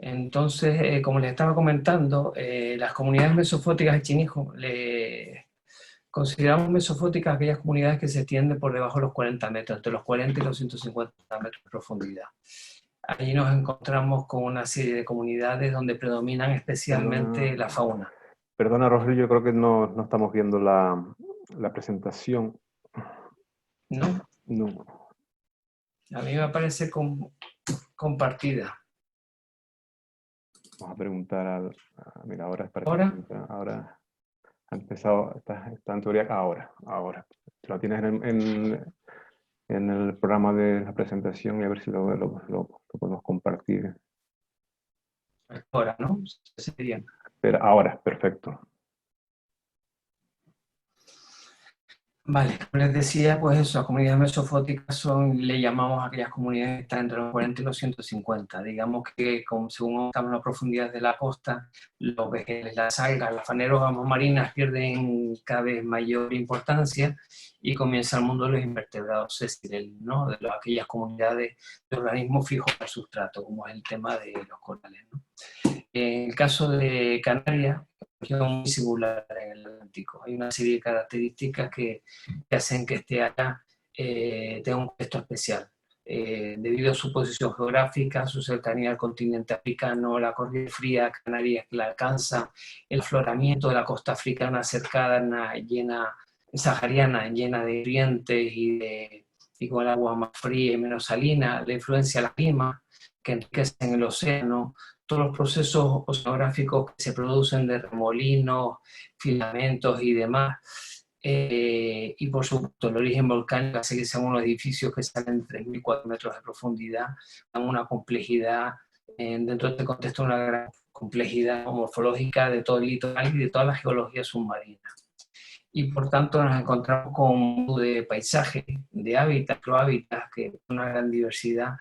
Entonces, como les estaba comentando, las comunidades mesofóticas de Chinijo, consideramos mesofóticas aquellas comunidades que se extienden por debajo de los 40 metros, entre los 40 y los 150 metros de profundidad. Allí nos encontramos con una serie de comunidades donde predominan especialmente la fauna. Perdona, Rogelio, yo creo que no estamos viendo la presentación. ¿No? No. A mí me aparece compartida. Vamos a preguntar mira, ahora parece ¿Ahora? que ahora ha empezado, está en teoría ahora. Lo tienes en el programa de la presentación y a ver si lo podemos compartir. Ahora, ¿no? Sería. Pero ahora, perfecto. Vale, como les decía, pues eso, las comunidades mesofóticas le llamamos a aquellas comunidades que están entre los 40 y los 150. Digamos que según estamos en la profundidad de la costa, los vegetales, las algas, las fanerógamas marinas pierden cada vez mayor importancia y comienza el mundo de los invertebrados, es decir, ¿no? De aquellas comunidades de organismos fijos al sustrato, como es el tema de los corales, ¿no? En el caso de Canarias, es muy singular en el Atlántico. Hay una serie de características que hacen que este área tenga un contexto especial. Debido a su posición geográfica, su cercanía al continente africano, la corriente fría canaria que la alcanza, el afloramiento de la costa africana cercana, sahariana, llena de nutrientes y con el agua más fría y menos salina, la influencia de la clima que enriquecen el océano, todos los procesos oceanográficos que se producen de remolinos, filamentos y demás, y por supuesto el origen volcánico hace que sean unos edificios que salen de 3.000 y 4 metros de profundidad, dan una complejidad, dentro de este contexto una gran complejidad morfológica de todo el litoral y de toda la geología submarina. Y por tanto nos encontramos con un mundo de paisajes, de hábitats, prohábitats, que es una gran diversidad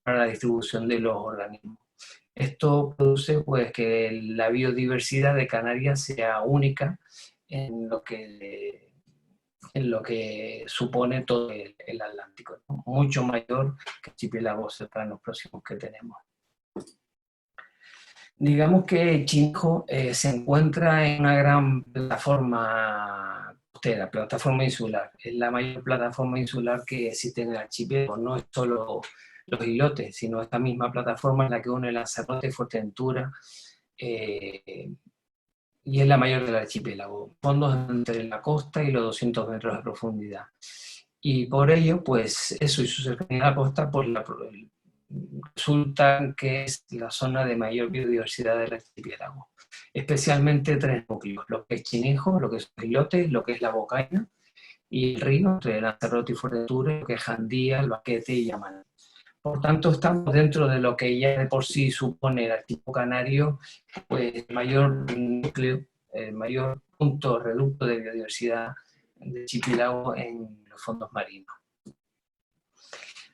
para la distribución de los organismos. Esto produce pues, que la biodiversidad de Canarias sea única en lo que supone todo el Atlántico, ¿no? Mucho mayor que archipiélagos cercanos próximos que tenemos. Digamos que Chinjo se encuentra en una gran plataforma costera, plataforma insular. Es la mayor plataforma insular que existe en el archipiélago. No es solo los islotes, sino esta misma plataforma en la que une Lanzarote, Fuerteventura, y es la mayor del archipiélago. Fondos entre la costa y los 200 metros de profundidad. Y por ello, pues eso y su cercanía a la costa, pues resulta que es la zona de mayor biodiversidad del archipiélago. Especialmente tres núcleos, lo que es Chinijo, lo que es Islotes, lo que es la Bocaina, y el río entre Lanzarote y Fuerteventura, lo que es Jandía, el Baquete y Yamaná. Por tanto, estamos dentro de lo que ya de por sí supone el archipiélago canario, pues el mayor núcleo, el mayor punto reducto de biodiversidad del archipiélago en los fondos marinos.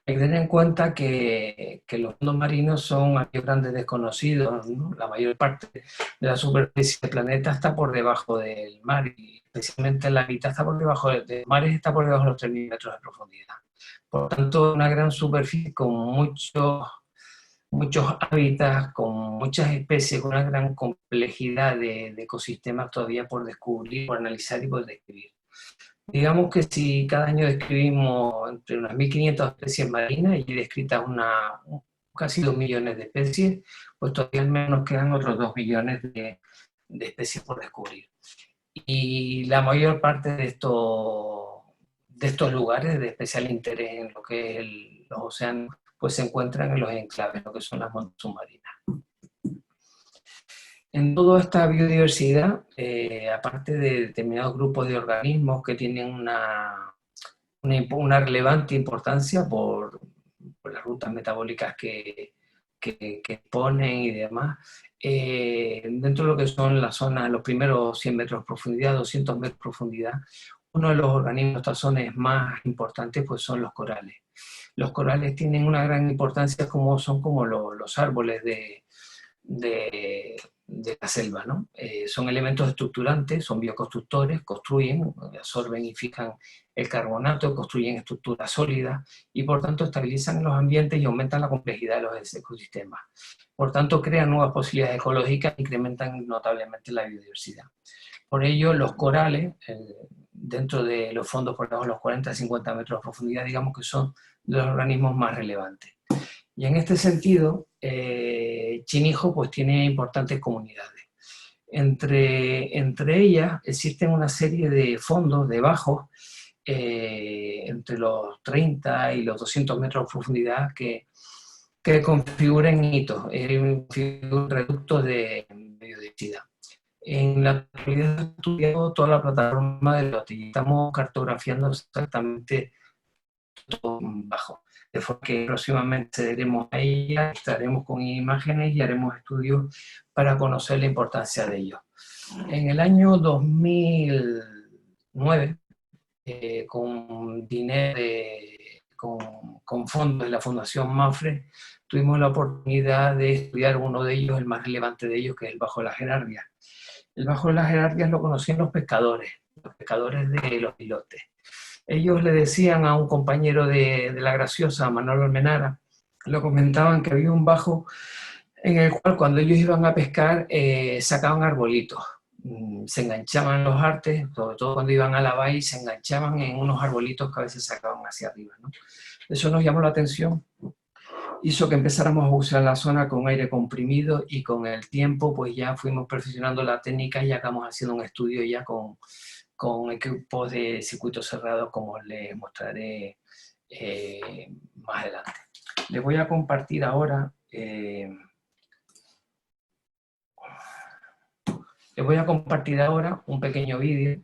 Hay que tener en cuenta que los fondos marinos son aquellos grandes desconocidos, ¿no? La mayor parte de la superficie del planeta está por debajo del mar, y especialmente la mitad está por debajo del mar, está por debajo de los 3.000 metros de profundidad. Por tanto, una gran superficie con muchos hábitats, con muchas especies, con una gran complejidad de ecosistemas todavía por descubrir, por analizar y por describir. Digamos que si cada año describimos entre unas 1.500 especies marinas y descritas casi 2 millones de especies, pues todavía al menos nos quedan otros 2 millones de especies por descubrir. Y la mayor parte de estos lugares de especial interés en lo que es los océanos, pues se encuentran en los enclaves, lo que son las montañas submarinas. En toda esta biodiversidad, aparte de determinados grupos de organismos que tienen una relevante importancia por las rutas metabólicas que exponen y demás, dentro de lo que son las zonas, los primeros 100 metros de profundidad, 200 metros de profundidad, uno de los organismos de estas zonas más importantes pues son los corales. Los corales tienen una gran importancia, son como los árboles de de la selva, ¿no? Son elementos estructurantes, son bioconstructores, construyen, absorben y fijan el carbonato, construyen estructuras sólidas y por tanto estabilizan los ambientes y aumentan la complejidad de los ecosistemas. Por tanto, crean nuevas posibilidades ecológicas e incrementan notablemente la biodiversidad. Por ello, los corales, dentro de los fondos por debajo de los 40-50 metros de profundidad, digamos que son de los organismos más relevantes. Y en este sentido, Chinijo pues, tiene importantes comunidades. Entre ellas existen una serie de fondos, de bajos, entre los 30 y los 200 metros de profundidad que configuran hitos, reductos de biodiversidad. En la actualidad he estudiado toda la plataforma de lote y estamos cartografiando exactamente todo bajo. De forma que próximamente accederemos a ella, estaremos con imágenes y haremos estudios para conocer la importancia de ellos. En el año 2009, con dinero, con fondos de la Fundación Mapfre, tuvimos la oportunidad de estudiar uno de ellos, el más relevante de ellos, que es el Bajo de las Gerardias. El Bajo de las Gerardias lo conocían los pescadores de los islotes. Ellos le decían a un compañero de La Graciosa, a Manolo Almenara, lo comentaban que había un bajo en el cual cuando ellos iban a pescar sacaban arbolitos, se enganchaban los artes, sobre todo cuando iban a la bahía, se enganchaban en unos arbolitos que a veces sacaban hacia arriba, ¿no? Eso nos llamó la atención, hizo que empezáramos a usar la zona con aire comprimido y con el tiempo pues ya fuimos perfeccionando la técnica y acabamos haciendo un estudio ya con equipos de circuito cerrado, como les mostraré más adelante. Les voy a compartir ahora un pequeño vídeo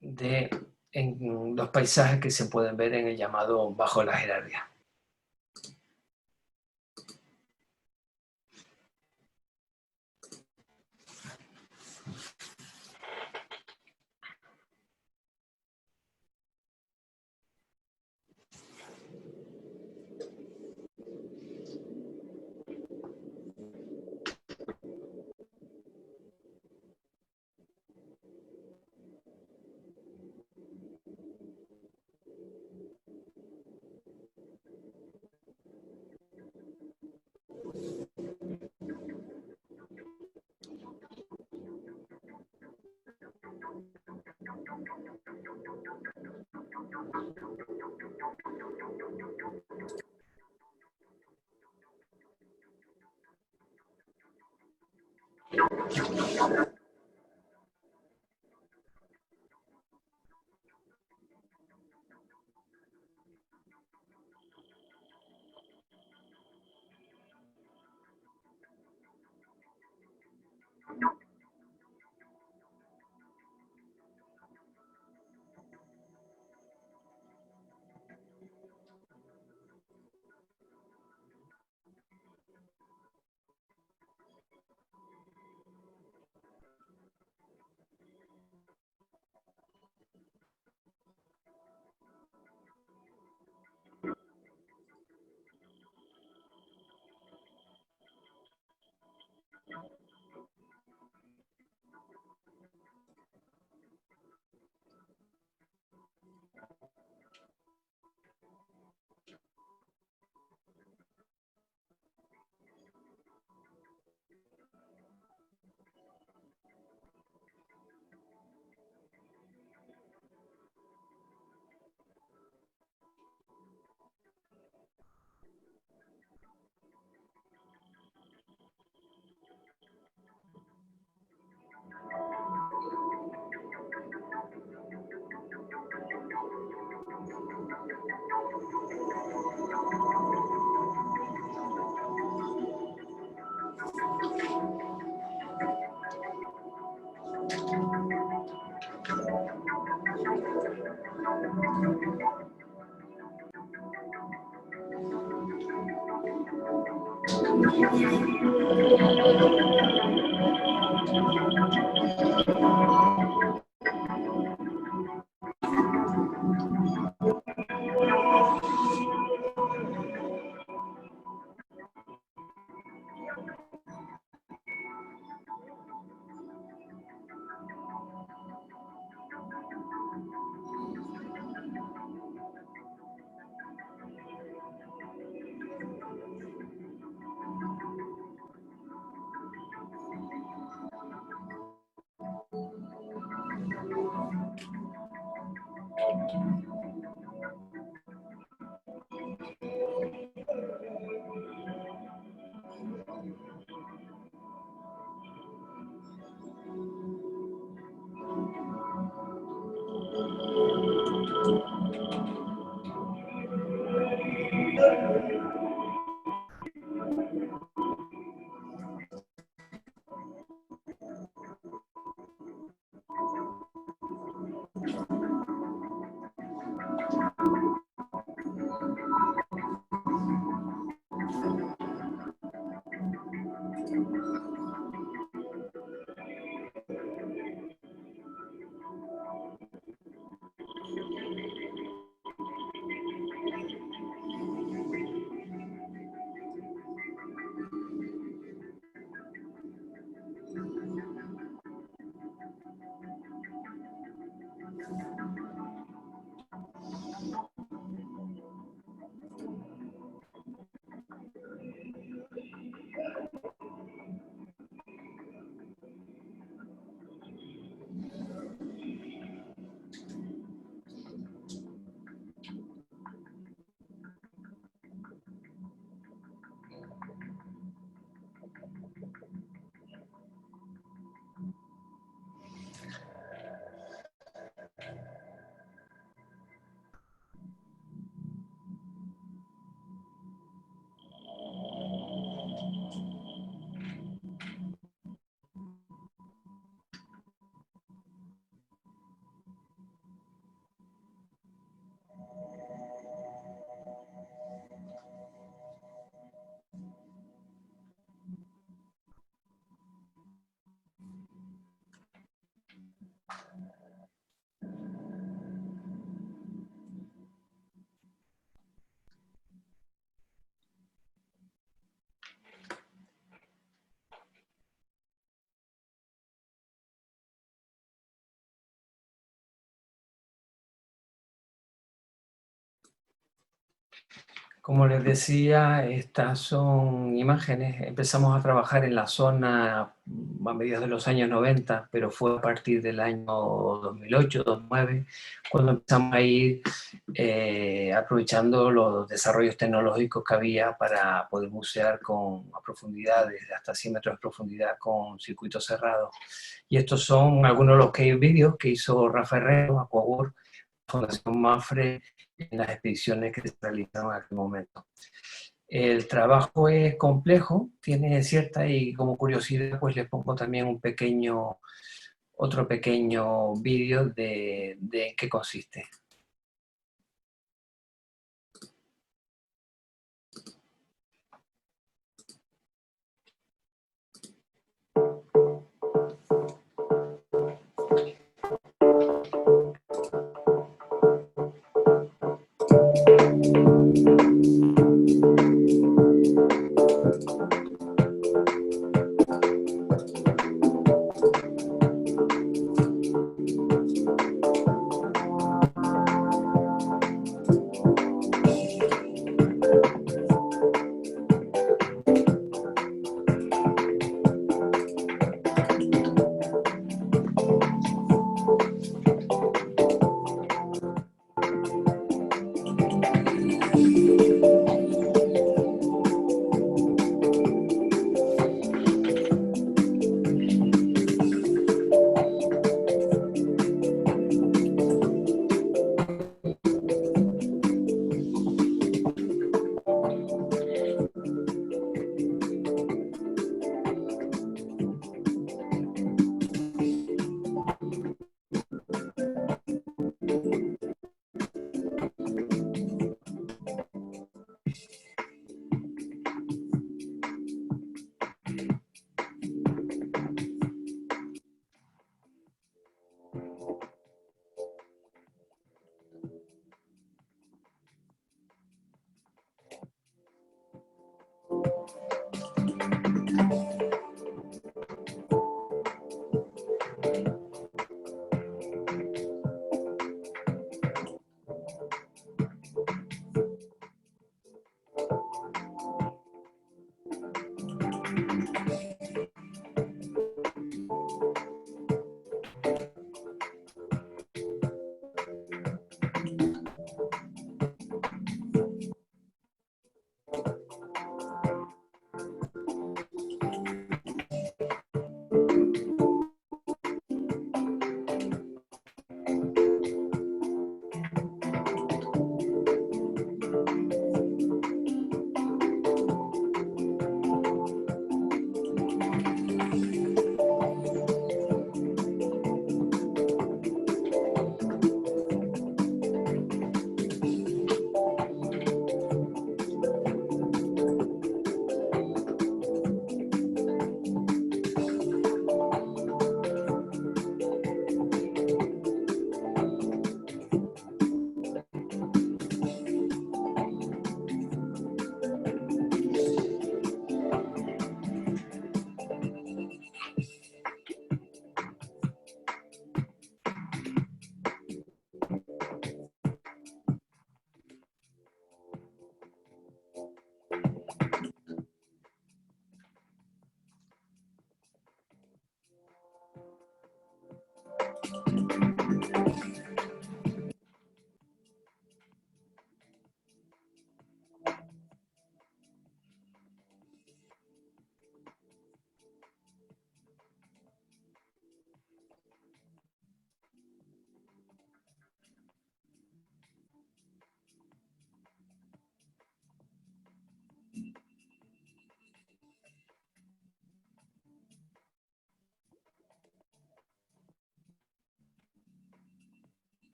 de los paisajes que se pueden ver en el llamado Bajo la Gerardia. Como les decía, estas son imágenes. Empezamos a trabajar en la zona a mediados de los años 90, pero fue a partir del año 2008, 2009, cuando empezamos a ir aprovechando los desarrollos tecnológicos que había para poder bucear a profundidades de hasta 100 metros de profundidad con circuitos cerrados. Y estos son algunos de los case vídeos que hizo Rafa Herrero, Aquaworld, Fundación Mafre, en las expediciones que se realizaron en aquel momento. El trabajo es complejo, tiene cierta, y como curiosidad pues les pongo también otro pequeño vídeo de en qué consiste.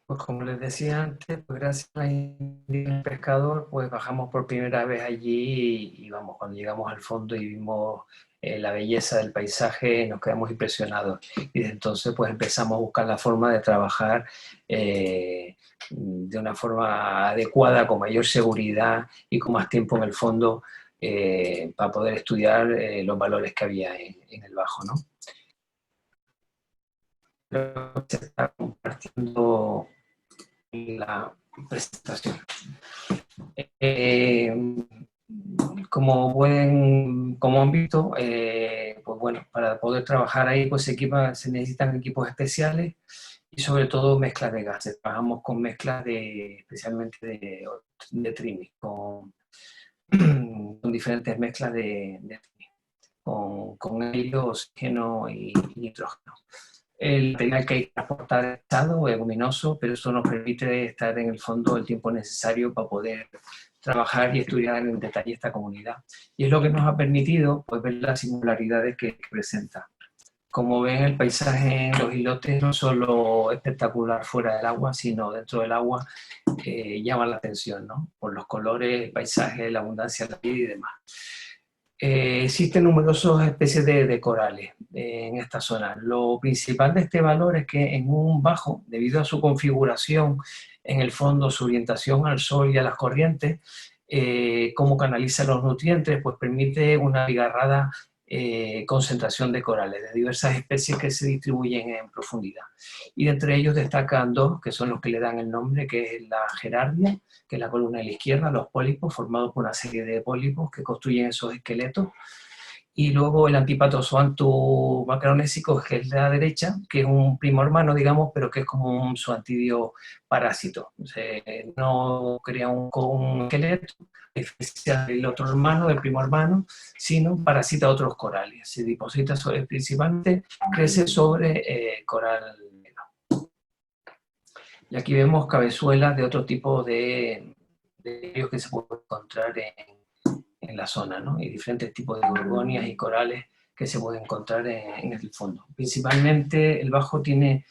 Pues como les decía antes, pues gracias a la Indígena del Pescador, pues bajamos por primera vez allí y vamos, cuando llegamos al fondo y vimos la belleza del paisaje, nos quedamos impresionados. Y desde entonces pues empezamos a buscar la forma de trabajar de una forma adecuada, con mayor seguridad y con más tiempo en el fondo para poder estudiar los valores que había en el bajo, ¿no? creo que se está compartiendo la presentación. Como han visto, pues bueno, para poder trabajar ahí pues se necesitan equipos especiales y sobre todo mezclas de gases. Trabajamos con mezclas especialmente de trimming, con diferentes mezclas de trimming, con helio, oxígeno y nitrógeno. El material que hay que transportar es pesado, es luminoso, pero eso nos permite estar en el fondo el tiempo necesario para poder trabajar y estudiar en detalle esta comunidad. Y es lo que nos ha permitido pues, ver las singularidades que presenta. Como ven, el paisaje en los islotes no solo espectacular fuera del agua, sino dentro del agua llama la atención, ¿no? Por los colores, el paisaje, la abundancia de la vida y demás. Existen numerosas especies de corales en esta zona. Lo principal de este valor es que en un bajo, debido a su configuración en el fondo, su orientación al sol y a las corrientes, cómo canaliza los nutrientes, pues permite una abigarrada concentración de corales de diversas especies que se distribuyen en profundidad. Y entre ellos destacan dos, que son los que le dan el nombre, que es la gerardia, que es la columna de la izquierda, los pólipos, formados por una serie de pólipos que construyen esos esqueletos, y luego el Antipatozoanthus macaronésico, que es la derecha, que es un primo hermano, digamos, pero que es como un zoantidio parásito. No crea un esqueleto, a diferencia del otro hermano, del primo hermano, sino parasita otros corales. Se deposita principalmente, crece sobre coral negro. Y aquí vemos cabezuelas de otro tipo de ellos que se pueden encontrar en la zona, ¿no? Y diferentes tipos de gorgonias y corales que se pueden encontrar en el fondo. Principalmente el bajo tiene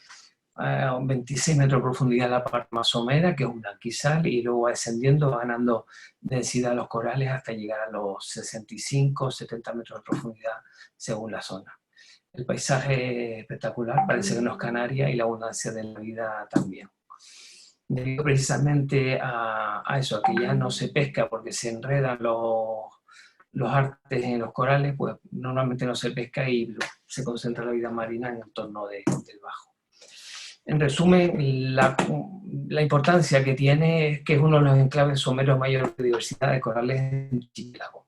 26 metros de profundidad la parte más somera, que es un blanquizal, y luego va descendiendo, va ganando densidad los corales hasta llegar a los 65, 70 metros de profundidad según la zona. El paisaje es espectacular, parece que no es Canarias, y la abundancia de la vida también. Debido precisamente a eso, a que ya no se pesca porque se enredan los artes en los corales, pues normalmente no se pesca y se concentra la vida marina en el entorno del bajo. En resumen, la importancia que tiene es que es uno de los enclaves someros de mayor biodiversidad de corales en Chiquilago.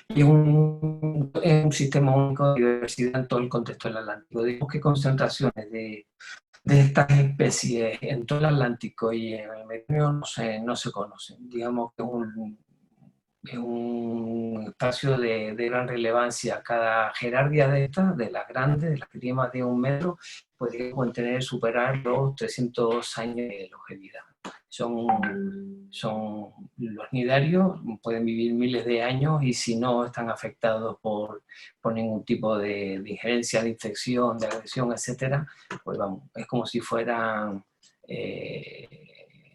Y es un sistema único de biodiversidad en todo el contexto del Atlántico. Digamos que concentraciones de estas especies en todo el Atlántico y en el Mediterráneo no se conocen. Digamos que es un espacio de gran relevancia. Cada gerardia de estas, de las grandes, de las que tienen más de 1 metro, pueden superar los 300 años de longevidad. Son los nidarios, pueden vivir miles de años y si no están afectados por ningún tipo de injerencia, de infección, de agresión, etc., pues vamos, es como si fueran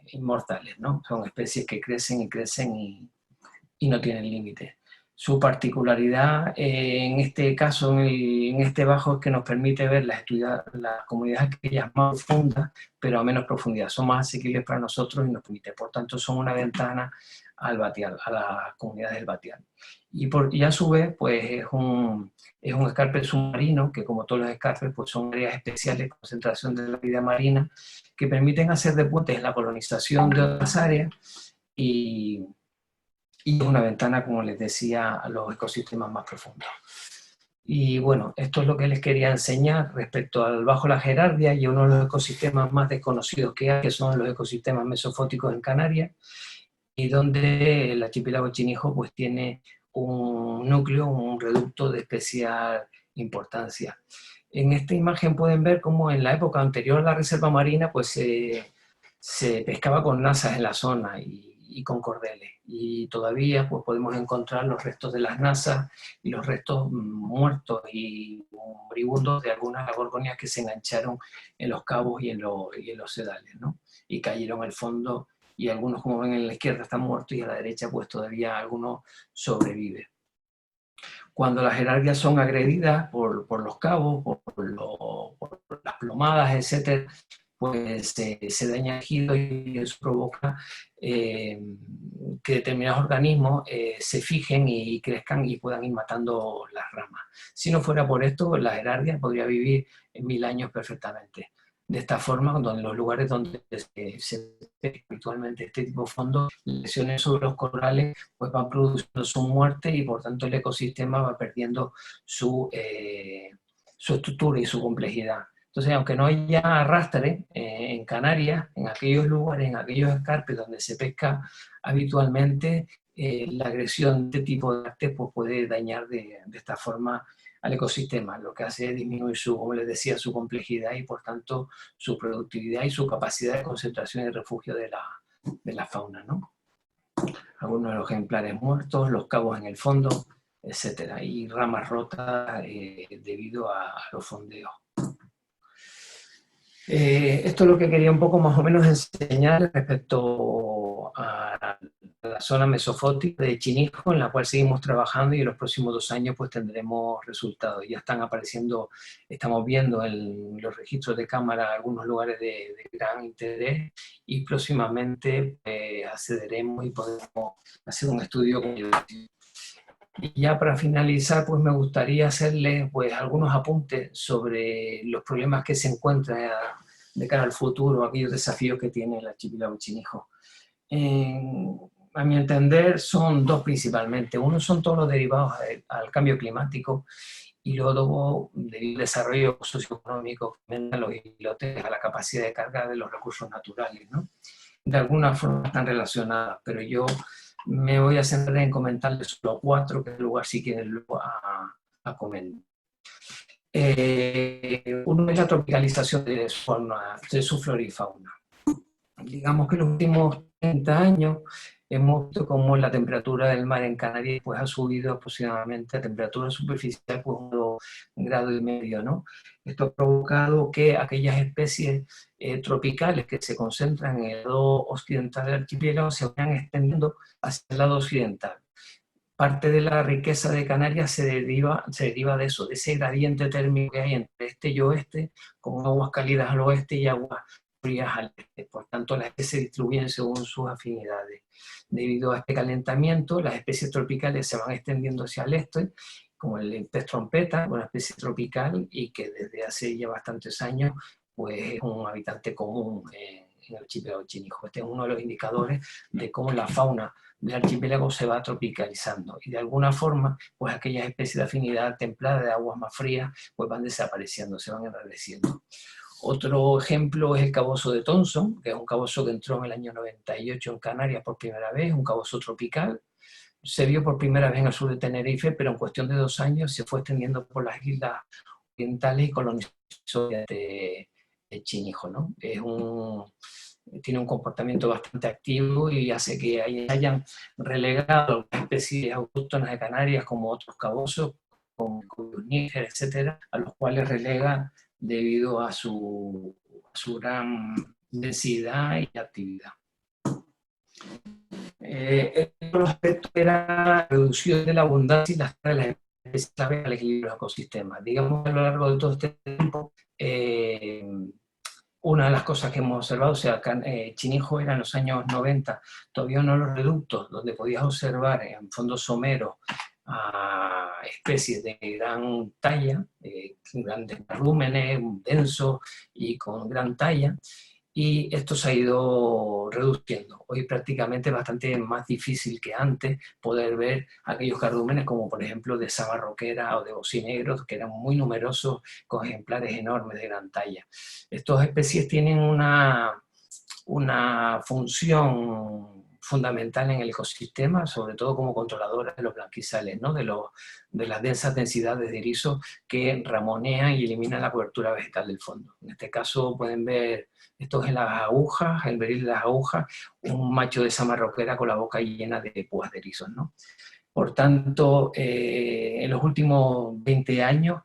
inmortales, ¿no? Son especies que crecen y crecen y no tienen límite. Su particularidad en este caso, en este bajo, es que nos permite ver las comunidades aquellas más profundas, pero a menos profundidad. Son más asequibles para nosotros y nos permite. Por tanto, son una ventana al Batial, a las comunidades del Batial. Y a su vez, pues es un escarpe submarino, que como todos los escarpes, pues son áreas especiales de concentración de la vida marina, que permiten hacer de puentes en la colonización de otras áreas y es una ventana, como les decía, a los ecosistemas más profundos. Y bueno, esto es lo que les quería enseñar respecto al bajo la gerardia y uno de los ecosistemas más desconocidos que hay, que son los ecosistemas mesofóticos en Canarias, y donde el archipiélago Chinijo pues tiene un núcleo, un reducto de especial importancia. En esta imagen pueden ver cómo en la época anterior a la reserva marina pues se pescaba con nasas en la zona y con cordeles. Y todavía pues, podemos encontrar los restos de las nasas y los restos muertos y moribundos de algunas gorgonias que se engancharon en los cabos y en los sedales, ¿no? Y cayeron al fondo, y algunos, como ven en la izquierda, están muertos y a la derecha pues todavía algunos sobreviven. Cuando las gerardias son agredidas por los cabos, por las plomadas, etc., pues se daña el tejido y eso provoca que determinados organismos se fijen y crezcan y puedan ir matando las ramas. Si no fuera por esto, la gerardia podría vivir en 1000 años perfectamente. De esta forma, donde los lugares donde se ve habitualmente este tipo de fondos, lesiones sobre los corales pues van produciendo su muerte y por tanto el ecosistema va perdiendo su estructura y su complejidad. Entonces, aunque no haya arrastre en Canarias, en aquellos lugares, en aquellos escarpes donde se pesca habitualmente, la agresión de este tipo de artes pues, puede dañar de esta forma al ecosistema, lo que hace es disminuir su, como les decía, su complejidad y por tanto su productividad y su capacidad de concentración y refugio de la fauna, ¿no? Algunos de los ejemplares muertos, los cabos en el fondo, etcétera, y ramas rotas debido a los fondeos. Esto es lo que quería un poco más o menos enseñar respecto a la zona mesofótica de Chinijo, en la cual seguimos trabajando y en los próximos 2 años pues tendremos resultados. Ya están apareciendo, estamos viendo en los registros de cámara algunos lugares de gran interés y próximamente accederemos y podremos hacer un estudio con ellos. Y ya para finalizar, pues me gustaría hacerles pues, algunos apuntes sobre los problemas que se encuentran de cara al futuro, aquellos desafíos que tiene el archipiélago Chinijo. A mi entender, son dos principalmente. Uno son todos los derivados al cambio climático y luego del desarrollo socioeconómico que aumentan los islotes a la capacidad de carga de los recursos naturales, ¿no? De alguna forma están relacionadas, pero yo me voy a centrar en comentarles solo 4, que es el lugar si quieren luego a comentar. Uno es la tropicalización de su flora y fauna. Digamos que en los últimos 30 años hemos visto cómo la temperatura del mar en Canarias pues, ha subido aproximadamente a temperatura superficial pues, 1,5 grados, ¿no? Esto ha provocado que aquellas especies tropicales que se concentran en el lado occidental del archipiélago se vayan extendiendo hacia el lado occidental. Parte de la riqueza de Canarias se deriva de eso, de ese gradiente térmico que hay entre este y oeste, con aguas cálidas al oeste y aguas frías al este. Por tanto, las especies se distribuyen según sus afinidades. Debido a este calentamiento, las especies tropicales se van extendiendo hacia el este, como el pez trompeta, una especie tropical y que desde hace ya bastantes años pues, es un habitante común en el archipiélago Chinijo. Este es uno de los indicadores de cómo la fauna del archipiélago se va tropicalizando y de alguna forma pues aquellas especies de afinidad templada de aguas más frías pues van desapareciendo, se van enrareciendo. Otro ejemplo es el cabozo de Thomson, que es un cabozo que entró en el año 98 en Canarias por primera vez, un cabozo tropical. Se vio por primera vez en el sur de Tenerife, pero en cuestión de 2 años se fue extendiendo por las islas orientales y colonizó de Chinijo, ¿no? Tiene un comportamiento bastante activo y hace que hayan relegado especies autóctonas de Canarias como otros cabozos, como Níger, etcétera, a los cuales relega debido a su gran densidad y actividad. Otro aspecto era la reducción de la abundancia y las especies al equilibrio del ecosistema. Digamos que a lo largo de todo este tiempo, una de las cosas que hemos observado, o sea, Chinijo era en los años 90, todavía uno de los reductos donde podías observar en fondos someros a especies de gran talla, grandes volúmenes, densos y con gran talla, y esto se ha ido reduciendo. Hoy prácticamente es bastante más difícil que antes poder ver aquellos cardúmenes como por ejemplo de saba roquera o de bocinegros, que eran muy numerosos con ejemplares enormes de gran talla. Estas especies tienen una función fundamental en el ecosistema, sobre todo como controladoras de los blanquizales, ¿no? de las densas densidades de erizos que ramonean y eliminan la cobertura vegetal del fondo. En este caso pueden ver, esto es las agujas, el beril de las agujas, un macho de sama roquera con la boca llena de púas de erizos, ¿no? Por tanto, en los últimos 20 años,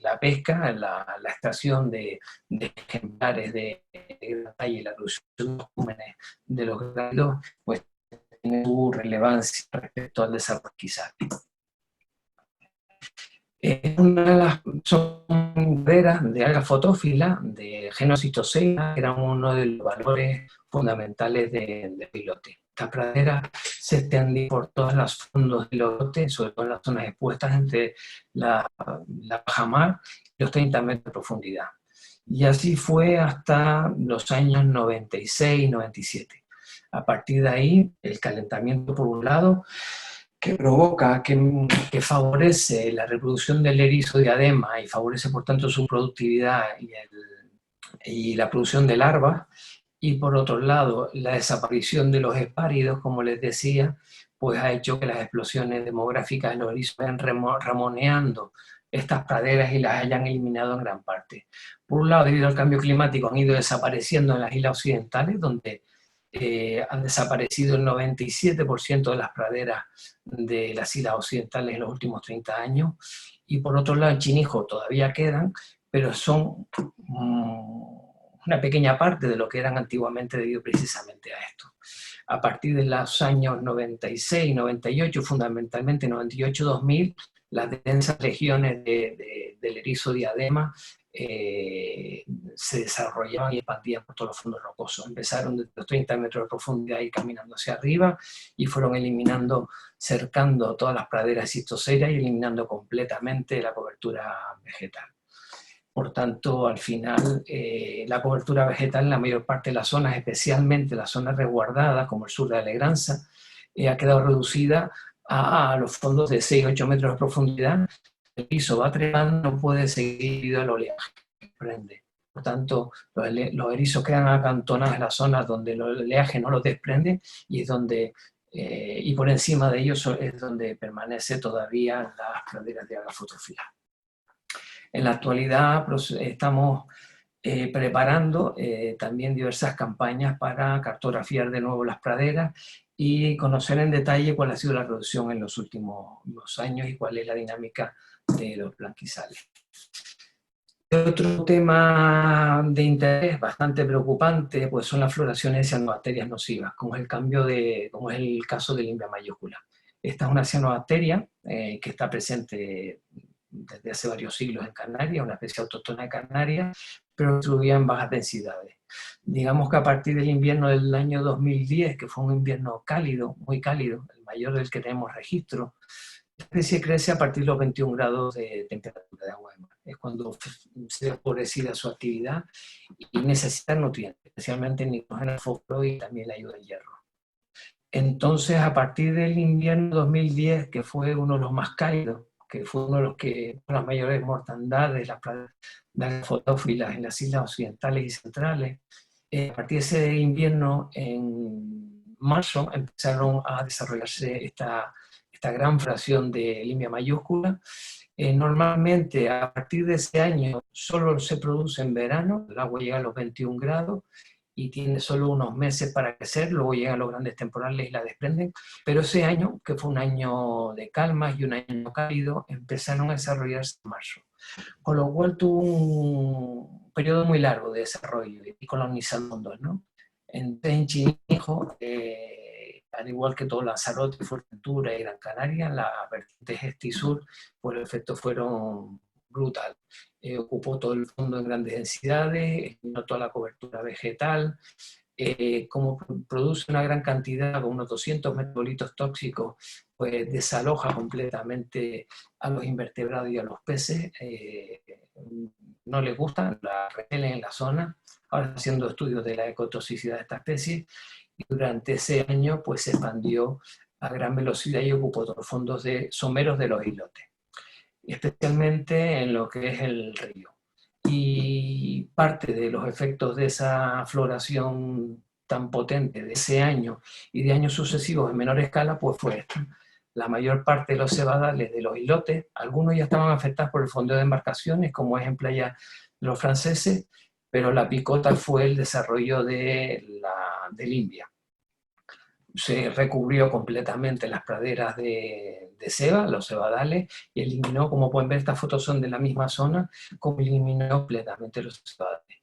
la pesca, la extracción de ejemplares de gran talla y la reducción de los volúmenes de los grávidos, pues tiene su relevancia respecto al desarrollo quizás. Una de las son praderas de alga fotófila, de Genocitoceina, que eran uno de los valores fundamentales del islote. Estas praderas se extendían por todos los fondos del islote, sobre todo en las zonas expuestas entre la baja mar y los 30 metros de profundidad. Y así fue hasta los años 96, 97. A partir de ahí, el calentamiento por un lado, que provoca, que favorece la reproducción del erizo diadema y favorece por tanto su productividad y la producción de larvas, y por otro lado la desaparición de los hespáridos, como les decía, pues ha hecho que las explosiones demográficas de los erizos vayan ramoneando estas praderas y las hayan eliminado en gran parte. Por un lado, debido al cambio climático, han ido desapareciendo en las islas occidentales, donde han desaparecido el 97% de las praderas de las islas occidentales en los últimos 30 años, y por otro lado en Chinijo todavía quedan, pero son una pequeña parte de lo que eran antiguamente debido precisamente a esto. A partir de los años 96, 98, fundamentalmente 98-2000, las densas regiones del erizo diadema se desarrollaban y expandían por todos los fondos rocosos. Empezaron desde los 30 metros de profundidad y caminando hacia arriba y fueron eliminando, cercando todas las praderas cistoceras y eliminando completamente la cobertura vegetal. Por tanto, al final, la cobertura vegetal en la mayor parte de las zonas, especialmente las zonas resguardadas, como el sur de Alegranza, ha quedado reducida a los fondos de 6-8 metros de profundidad. El piso va trepando, no puede seguir debido al oleaje que prende. Por tanto, los erizos quedan acantonados en las zonas donde el oleaje no los desprende y es donde, y por encima de ellos es donde permanece todavía las praderas de alga fotófila. En la actualidad estamos preparando también diversas campañas para cartografiar de nuevo las praderas y conocer en detalle cuál ha sido la reducción en los últimos años y cuál es la dinámica de los blanquizales. Otro tema de interés bastante preocupante pues son las floraciones de cianobacterias nocivas, como es el caso de Limbia mayúscula. Esta es una cianobacteria que está presente desde hace varios siglos en Canarias, una especie autóctona de Canarias, pero distribuida en bajas densidades. Digamos que a partir del invierno del año 2010, que fue un invierno cálido, muy cálido, el mayor del que tenemos registro, la especie crece a partir de los 21 grados de temperatura de agua de mar. Es cuando se ve favorecida su actividad y necesita nutrientes, especialmente nitrógeno, fósforo y también la ayuda del hierro. Entonces, a partir del invierno 2010, que fue uno de los más cálidos, que fue uno de los que con las mayores mortandades, las fotófilas en las islas occidentales y centrales, a partir de ese invierno, en marzo, empezaron a desarrollarse esta gran fracción de Limbia mayúscula. Normalmente, a partir de ese año, solo se produce en verano, el agua llega a los 21 grados, y tiene solo unos meses para crecer, luego llegan los grandes temporales y la desprenden, pero ese año, que fue un año de calma y un año cálido, empezaron a desarrollarse en marzo, con lo cual tuvo un periodo muy largo de desarrollo y colonizando, ¿no? En Chinijo, al igual que todo Lanzarote, Fuerteventura y Gran Canaria, las vertientes este y sur, pues los efectos fueron brutales. Ocupó todo el fondo en grandes densidades, eliminó toda la cobertura vegetal, como produce una gran cantidad, con unos 200 metabolitos tóxicos, pues desaloja completamente a los invertebrados y a los peces, no les gustan, la repelen en la zona. Ahora haciendo estudios de la ecotoxicidad de esta especie, y durante ese año pues se expandió a gran velocidad y ocupó todos los fondos someros de los islotes, especialmente en lo que es el río. Y parte de los efectos de esa floración tan potente de ese año y de años sucesivos en menor escala, pues fue esto. La mayor parte de los cebadales de los islotes, algunos ya estaban afectados por el fondeo de embarcaciones, como es en playa de los franceses, pero la picota fue el desarrollo de Limbia. Se recubrió completamente las praderas de ceba, los cebadales, y eliminó, como pueden ver, estas fotos son de la misma zona, como eliminó completamente los cebadales.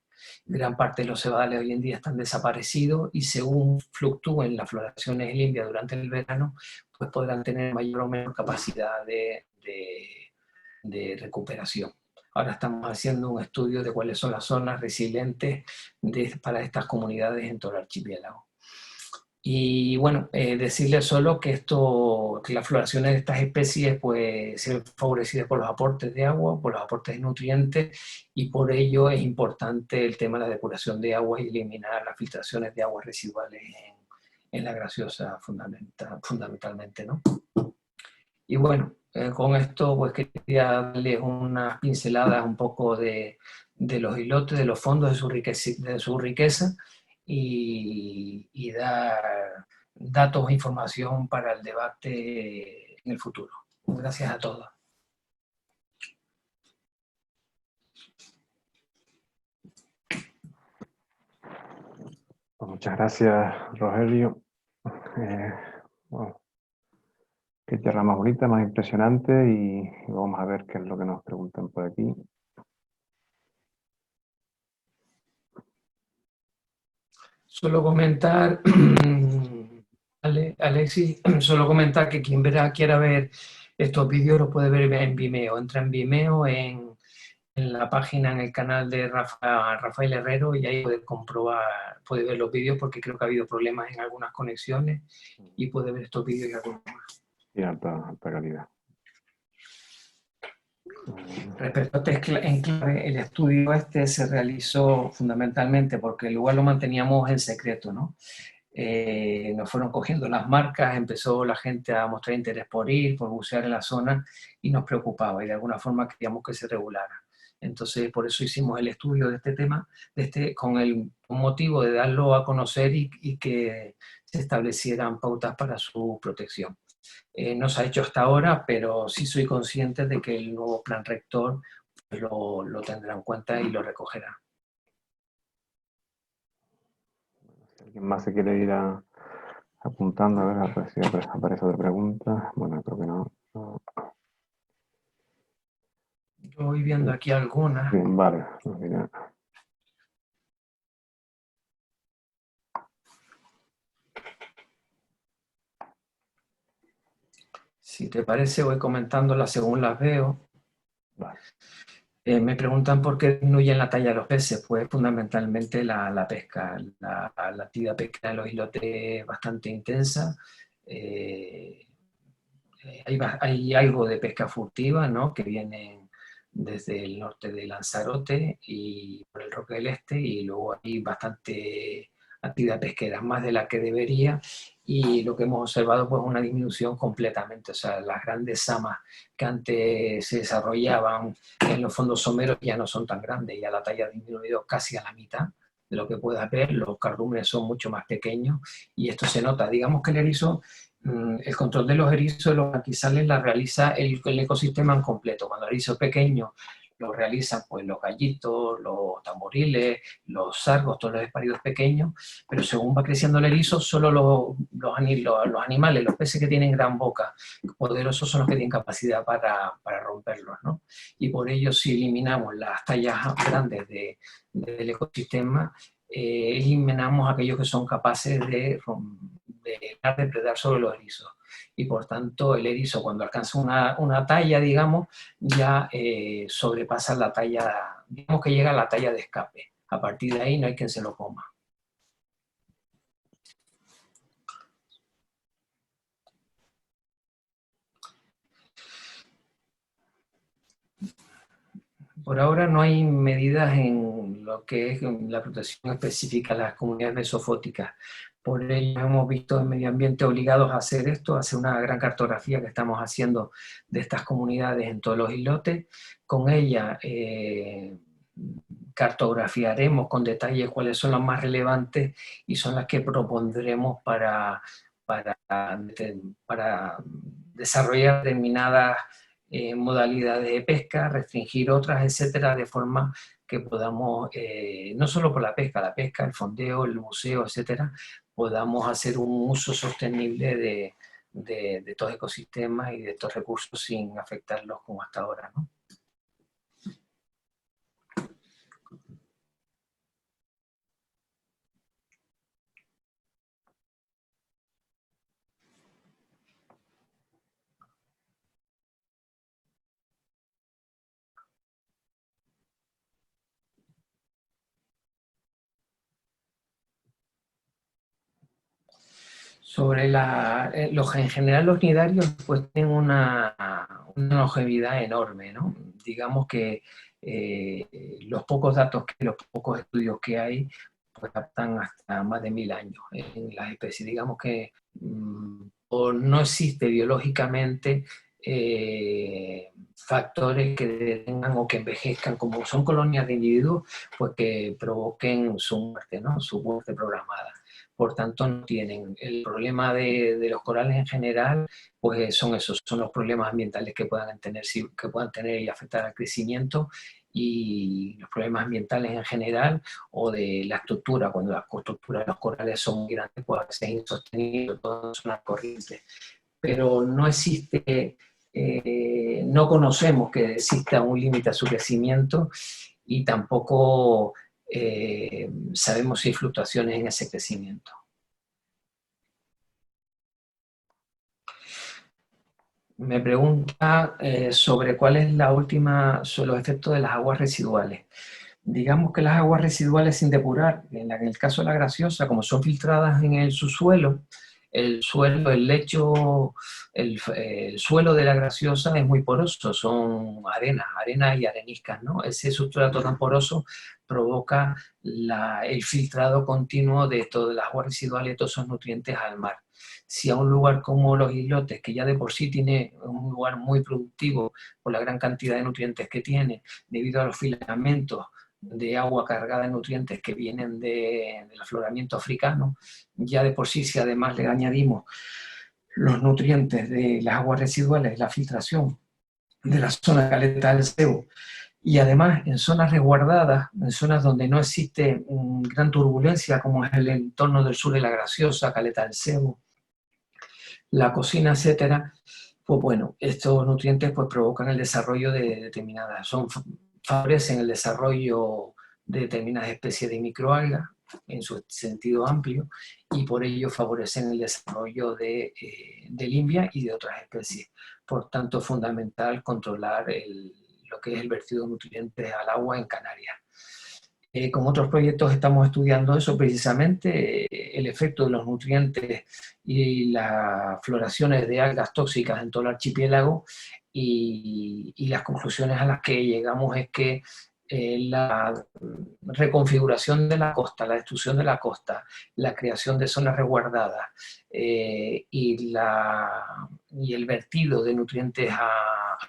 Gran parte de los cebadales hoy en día están desaparecidos y según fluctúen las floraciones limpias durante el verano, pues podrán tener mayor o menor capacidad de de recuperación. Ahora estamos haciendo un estudio de cuáles son las zonas resilientes para estas comunidades en todo el archipiélago. Y bueno, decirles solo que que las floraciones de estas especies pues se ven favorecidas por los aportes de agua, por los aportes de nutrientes, y por ello es importante el tema de la depuración de agua y eliminar las filtraciones de aguas residuales en la graciosa fundamentalmente, ¿no? Y bueno, con esto pues quería darles unas pinceladas un poco de los islotes, de los fondos de su riqueza y dar datos e información para el debate en el futuro. Gracias a todos. Pues muchas gracias, Rogelio. Bueno, qué tierra más bonita, más impresionante, y vamos a ver qué es lo que nos preguntan por aquí. Solo comentar, Alexis, solo comentar que quien quiera ver estos vídeos los puede ver en Vimeo. Entra en Vimeo, en la página, en el canal de Rafael Herrero, y ahí puede comprobar, puede ver los vídeos, porque creo que ha habido problemas en algunas conexiones, y puede ver estos vídeos y algunos más. Y alta calidad. Respecto a este enclave, el estudio este se realizó fundamentalmente porque el lugar lo manteníamos en secreto, ¿no? Nos fueron cogiendo las marcas, empezó la gente a mostrar interés por ir, por bucear en la zona, y nos preocupaba, y de alguna forma queríamos que se regulara. Entonces, por eso hicimos el estudio de este tema, con el motivo de darlo a conocer y que se establecieran pautas para su protección. No se ha hecho hasta ahora, pero sí soy consciente de que el nuevo plan rector lo tendrá en cuenta y lo recogerá. Si alguien más se quiere ir apuntando, a ver si aparece otra pregunta. Bueno, creo que no. Yo voy viendo aquí algunas. Bien, vale. Mira. Si te parece, voy comentándolas según las veo. Vale. Me preguntan por qué disminuyen la talla de los peces. Pues fundamentalmente la pesca. La actividad pesquera de los islotes es bastante intensa. Hay algo de pesca furtiva, ¿no? Que vienen desde el norte de Lanzarote y por el Roque del Este, y luego hay bastante actividad pesquera, más de la que debería, y lo que hemos observado pues una disminución completamente. O sea, las grandes samas que antes se desarrollaban en los fondos someros ya no son tan grandes, ya la talla ha disminuido casi a la mitad de lo que puedas ver. Los cardúmenes son mucho más pequeños y esto se nota. Digamos que el erizo, el control de los erizos, los maquisales, la realiza el ecosistema en completo. Cuando el erizo es pequeño, lo realizan pues los gallitos, los tamboriles, los sargos, todos los espáridos pequeños, pero según va creciendo el erizo, solo los animales, los peces que tienen gran boca, poderosos, son los que tienen capacidad para romperlos, ¿no? Y por ello, si eliminamos las tallas grandes del ecosistema, eliminamos aquellos que son capaces de depredar sobre los erizos. Y por tanto, el erizo, cuando alcanza una talla, digamos, ya sobrepasa la talla, digamos que llega a la talla de escape. A partir de ahí no hay quien se lo coma. Por ahora no hay medidas en lo que es la protección específica a las comunidades mesofóticas. Por ello hemos visto en medio ambiente obligados a hacer esto, a hacer una gran cartografía que estamos haciendo de estas comunidades en todos los islotes. Con ella cartografiaremos con detalle cuáles son las más relevantes y son las que propondremos para desarrollar determinadas modalidades de pesca, restringir otras, etcétera, de forma que podamos, no solo por la pesca, el fondeo, el buceo, etcétera, podamos hacer un uso sostenible de estos ecosistemas y de estos recursos sin afectarlos como hasta ahora, ¿no? en general los nidarios pues tienen una longevidad enorme, ¿no? Digamos que los pocos datos, los pocos estudios que hay, pues adaptan hasta más de 1000 años en las especies. Digamos que o no existe biológicamente factores que detengan o que envejezcan, como son colonias de individuos, pues que provoquen su muerte, ¿no? Su muerte programada. Por tanto, no tienen. El problema de los corales en general, pues son esos, son los problemas ambientales que puedan tener y afectar al crecimiento, y los problemas ambientales en general, o de la estructura, cuando la estructura de los corales son muy grandes, pues a veces es insostenible, todas son las corrientes. Pero no existe, no conocemos que exista un límite a su crecimiento, y tampoco sabemos si hay fluctuaciones en ese crecimiento. Me pregunta sobre cuál es sobre los efectos de las aguas residuales. Digamos que las aguas residuales sin depurar, en el caso de la graciosa, como son filtradas en el subsuelo, el lecho, el suelo de la graciosa es muy poroso, son arena y areniscas, ¿no? Ese sustrato tan poroso provoca el filtrado continuo de todas las aguas residuales, de todos esos nutrientes al mar. Si a un lugar como los islotes, que ya de por sí tiene un lugar muy productivo por la gran cantidad de nutrientes que tiene, debido a los filamentos de agua cargada en nutrientes que vienen del afloramiento africano, ya de por sí, si además le añadimos los nutrientes de las aguas residuales, la filtración de la zona caleta del Sebo, y además en zonas resguardadas, en zonas donde no existe gran turbulencia, como es el entorno del sur de la Graciosa, Caleta del Sebo, la Cocina, etcétera, pues bueno, estos nutrientes pues provocan el desarrollo de determinadas, favorecen el desarrollo de determinadas especies de microalgas en su sentido amplio, y por ello favorecen el desarrollo de limbia y de otras especies. Por tanto, es fundamental controlar lo que es el vertido de nutrientes al agua en Canarias. Con otros proyectos estamos estudiando eso precisamente, el efecto de los nutrientes y las floraciones de algas tóxicas en todo el archipiélago, y las conclusiones a las que llegamos es que la reconfiguración de la costa, la destrucción de la costa, la creación de zonas resguardadas y el vertido de nutrientes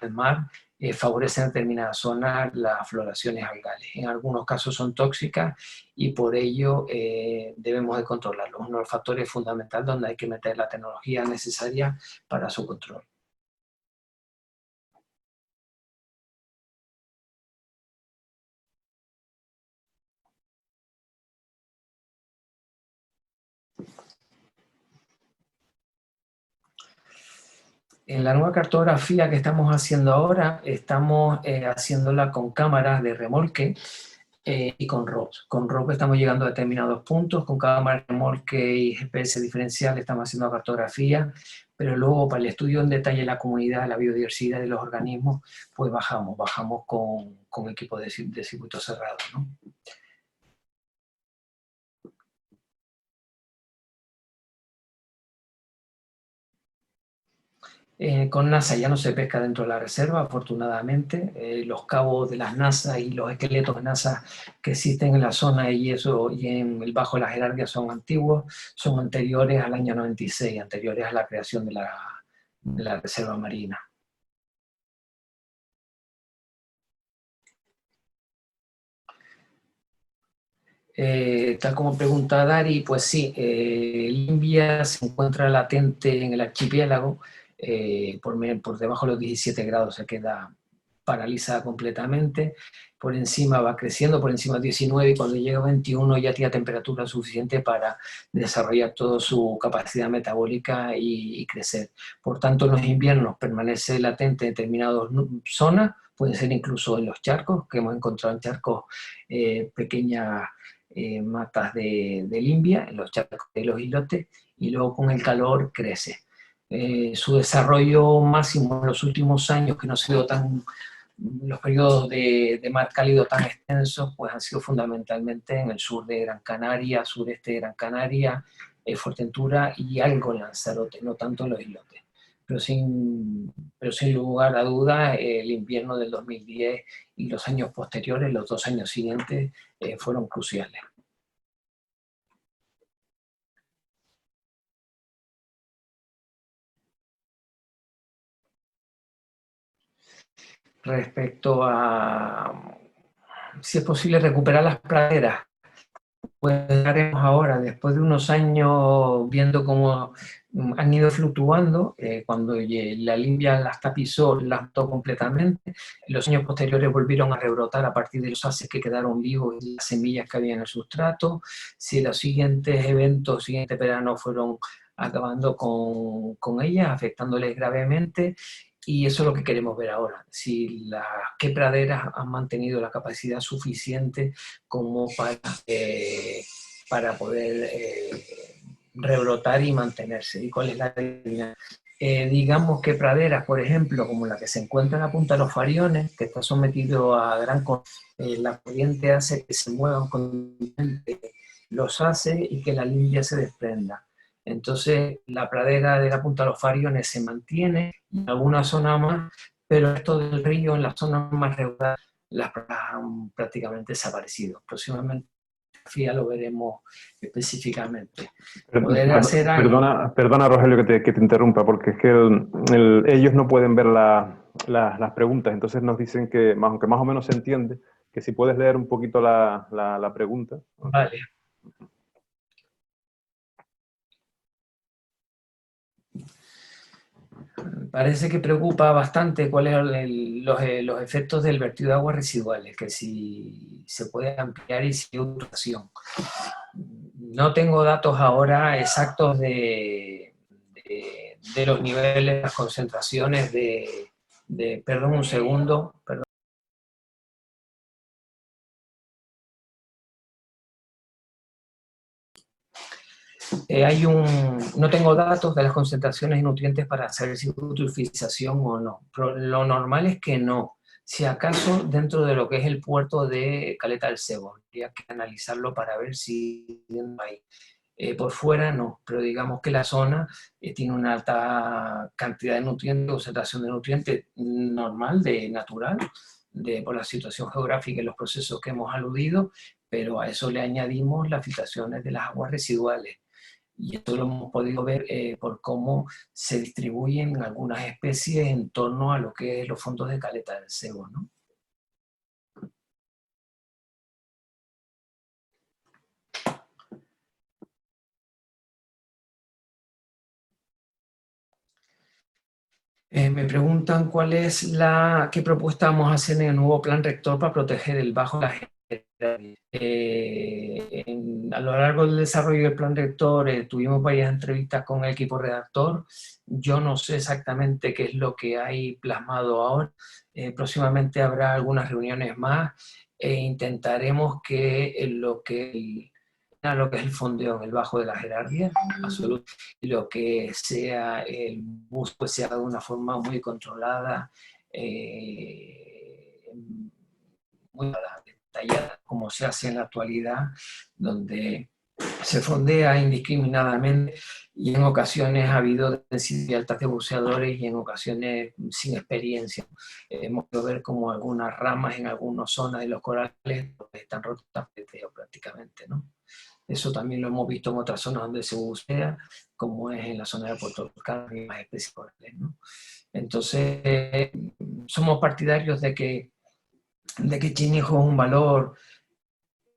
al mar favorecen en determinadas zonas las floraciones algales. En algunos casos son tóxicas y por ello debemos de controlarlos. Uno de los factores fundamentales donde hay que meter la tecnología necesaria para su control. En la nueva cartografía que estamos haciendo ahora, estamos haciéndola con cámaras de remolque y con ROVs. Con ROV estamos llegando a determinados puntos, con cámaras de remolque y GPS diferencial estamos haciendo cartografía, pero luego para el estudio en detalle de la comunidad, la biodiversidad de los organismos, pues bajamos con equipos de circuito cerrado, ¿no? Con NASA ya no se pesca dentro de la reserva, afortunadamente. Los cabos de las NASA y los esqueletos de NASA que existen en la zona y en el bajo de la jerarquía son antiguos, son anteriores al año 96, anteriores a la creación de la reserva marina. Tal como pregunta Dari, pues sí, Limbia se encuentra latente en el archipiélago, por debajo de los 17 grados se queda paralizada completamente, por encima va creciendo, por encima de 19, y cuando llega a 21 ya tiene temperatura suficiente para desarrollar toda su capacidad metabólica y crecer. Por tanto, en los inviernos permanece latente en determinadas zonas, puede ser incluso en los charcos, que hemos encontrado en charcos pequeñas matas de limbia, en los charcos de los islotes, y luego con el calor crece. Su desarrollo máximo en los últimos años, que no ha sido los periodos de mar cálido tan extensos, pues han sido fundamentalmente en el sur de Gran Canaria, sureste de Gran Canaria, Fuerteventura y algo en Lanzarote, no tanto en los islotes. Pero sin lugar a dudas, el invierno del 2010 y los años posteriores, los 2 años siguientes, fueron cruciales. Respecto a si es posible recuperar las praderas, pues haremos ahora, después de unos años viendo cómo han ido fluctuando, cuando la limpia las tapizó, las mató completamente. En los años posteriores volvieron a rebrotar a partir de los haces que quedaron vivos y las semillas que había en el sustrato. Si los siguientes eventos, siguiente verano, fueron acabando con ellas, afectándoles gravemente. Y eso es lo que queremos ver ahora, si qué praderas han mantenido la capacidad suficiente como para poder rebrotar y mantenerse. ¿Y cuál es la dinámica? Digamos que praderas, por ejemplo, como la que se encuentra en la punta de los Fariones, que está sometido a gran la corriente hace que se muevan continuamente los haces y que la línea se desprenda. Entonces, la pradera de la punta de los Fariones se mantiene en alguna zona más, pero esto del río, en la zona más regular, las praderas han prácticamente desaparecido. Próximamente lo veremos específicamente. Perdona, Rogelio, que te interrumpa, porque es que ellos no pueden ver las preguntas, entonces nos dicen que, aunque más o menos se entiende, que si puedes leer un poquito la pregunta. Vale. Parece que preocupa bastante cuáles son los efectos del vertido de aguas residuales, que si se puede ampliar y si hay utilización. No tengo datos ahora exactos de los niveles, las concentraciones perdón un segundo, perdón. No tengo datos de las concentraciones y nutrientes para saber si hay utilización o no. Pero lo normal es que no. Si acaso dentro de lo que es el puerto de Caleta del Cebo, habría que analizarlo para ver si hay. Por fuera no, pero digamos que la zona tiene una alta cantidad de nutrientes, concentración de nutrientes normal, natural, por la situación geográfica y los procesos que hemos aludido, pero a eso le añadimos las filtraciones de las aguas residuales. Y esto lo hemos podido ver por cómo se distribuyen algunas especies en torno a lo que es los fondos de Caleta del Cebo, ¿no? Me preguntan qué propuesta vamos a hacer en el nuevo plan rector para proteger el bajo la gente. A lo largo del desarrollo del plan rector tuvimos varias entrevistas con el equipo redactor. Yo no sé exactamente qué es lo que hay plasmado ahora. Próximamente habrá algunas reuniones más e intentaremos que lo que es el fondeo en el bajo de la jerarquía, absoluto, y lo que sea el bus pues sea de una forma muy controlada, muy detallada, como se hace en la actualidad, donde se fondea indiscriminadamente y en ocasiones ha habido densidad altas de buceadores y en ocasiones sin experiencia. Hemos podido ver como algunas ramas en algunas zonas de los corales están rotas prácticamente, ¿no? Eso también lo hemos visto en otras zonas donde se bucea, como es en la zona de Puerto Rico y más especies corales, ¿no? Entonces, somos partidarios de que Chinijo es un valor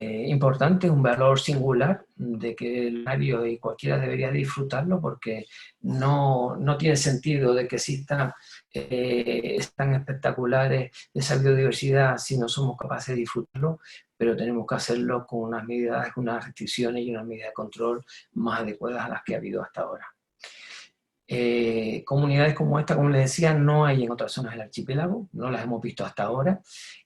importante, un valor singular, de que el usuario y cualquiera debería disfrutarlo, porque no tiene sentido de que existan tan espectaculares de esa biodiversidad si no somos capaces de disfrutarlo, pero tenemos que hacerlo con unas medidas, unas restricciones y unas medidas de control más adecuadas a las que ha habido hasta ahora. Comunidades como esta, como les decía, no hay en otras zonas del archipiélago, no las hemos visto hasta ahora,